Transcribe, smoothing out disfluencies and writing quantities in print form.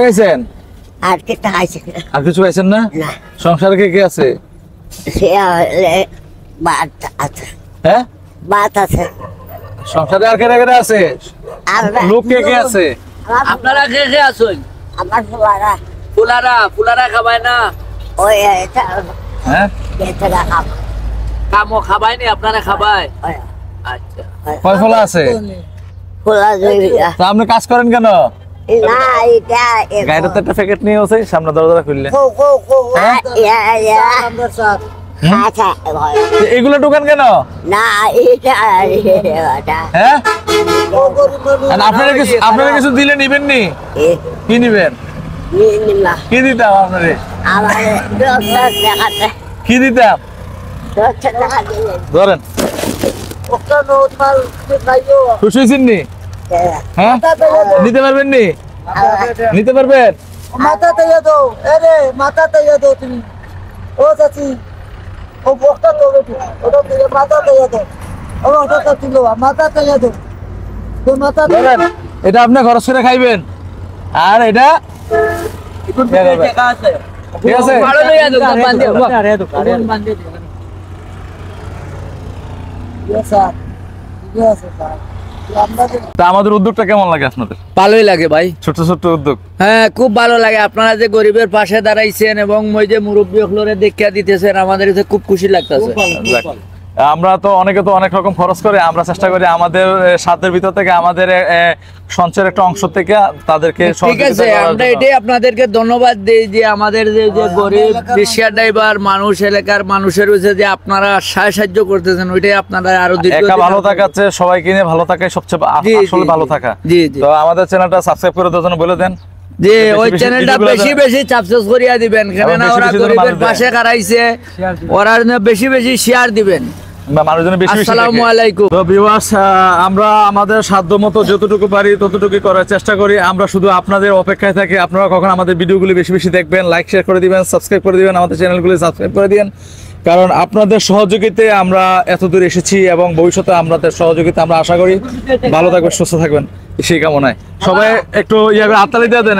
খাইছেন? আর কিছু খাইছি আর কিছু খাইছেন না? না। সংসারে কে কে আছে? সে ভাত আছে। হ্যাঁ, ভাত আছে। সংসারে আর কেটে কেটে আছে? লোক কে কে আছে? আপনারা কে কে আছেন? আমার ফুলারা ফুলারা খাবায় না? ওই এটা হ্যাঁ, এটা খাব কামো খাবায় নি, আপনারা খাবায়? ওই আচ্ছা, কয় ফলা আছে? ফুলা জইয়া তা আপনি কাজ করেন কেন? না এটা গাড়িতে একটা প্যাকেট নিয়ে আছে, সামনে দরজা খুললে। আচ্ছা এগুলো দোকান কেন? না এটা হ্যাঁ, আর আপনারা কিছু দিলে নিবেন নি? কি নিবেন? কি দিতাম আপনারে? আমার দেখাতে কি দিতাম? টাকা দিলেন ধরেন, খুশি হয়েছেন নি? হ্যাঁ, নিতে পারবেন নি? নিতে পারবেন? মাথা তৈয়া দাও, আরে মাথা তৈয়া দাও তুমি। ও চাচি, ও বকটা তো ওটা তৈয়া মাথা তৈয়া দাও। ও ওটা তো তুলো, মাথা তৈয়া দাও। তো মাথা ধরেন, এটা আপনি খরচ করে খাইবেন, আর এটা টাকা আছে। ঠিক আছে? ভালো লইয়া দাও, বান্ধে দাও। স্যার, ঠিক আছে স্যার। তা আমাদের উদ্যোগটা কেমন লাগে আপনাদের? ভালোই লাগে ভাই। ছোট ছোট উদ্যোগ। হ্যাঁ, খুব ভালো লাগে। আপনারা যে গরিবের পাশে দাঁড়াইছেন এবং ওই যে মুরব্বী হলরে দেখিয়া দিতেছেন, আমাদের কাছে খুব খুশি লাগতেছে। যাক, আমরা তো অনেকে তো অনেক রকম খরচ করে, আমরা চেষ্টা করি আমাদের সাধ্যের ভিতর থেকে, আমাদের সঞ্চয়ের একটা অংশ থেকে তাদেরকে ঠিক আছে, আমরা এটাই আপনাদেরকে ধন্যবাদ দিই যে আমাদের যে গরিব রিক্সা ড্রাইভার মানুষ, এলাকার মানুষের হচ্ছে যে আপনারা সাহায্য করতেছেন, ওইটাই আপনারা আরো একা ভালো থাকাচ্ছে, সবাইকে নিয়ে ভালো থাকাই সবচেয়ে আসলে ভালো থাকা। জি জি। তো আমাদের চ্যানেলটা সাবস্ক্রাইব করে দেওয়ার জন্য বলে দেন যে ওই বেশি চ্যানেলটা ভিডিওগুলো বেশি সাবস্ক্রাইব করিয়া দিবেন, কেননা বেশি ওরা বেশি যেন গরিবের মানুষ পাশে দেয়। খারাইছে, ওরা যেন বেশি শেয়ার দিবেন। মানুষজন বেশি বেশি আসসালামু দেখে। আলাইকুম। তো ভিউয়ার্স, আমরা আমাদের সাধ্য মতো যতটুকু পারি ততটুকু করার চেষ্টা করি। আমরা শুধু আপনাদের অপেক্ষায় থাকি, আপনারা কখন আমাদের ভিডিওগুলি বেশি বেশি দেখবেন, লাইক শেয়ার করে দিবেন, সাবস্ক্রাইব করে দিবেন, আমাদের চ্যানেলগুলি সাবস্ক্রাইব করে দিবেন। কারণ আপনাদের সহযোগিতায় আমরা এত দূর এসেছি এবং ভবিষ্যতে আপনাদের সহযোগিতা আমরা আশা করি। ভালো থাকবেন, সুস্থ থাকবেন, সেই কামনায়। সবাই একটু হাততালি দিয়ে দেন।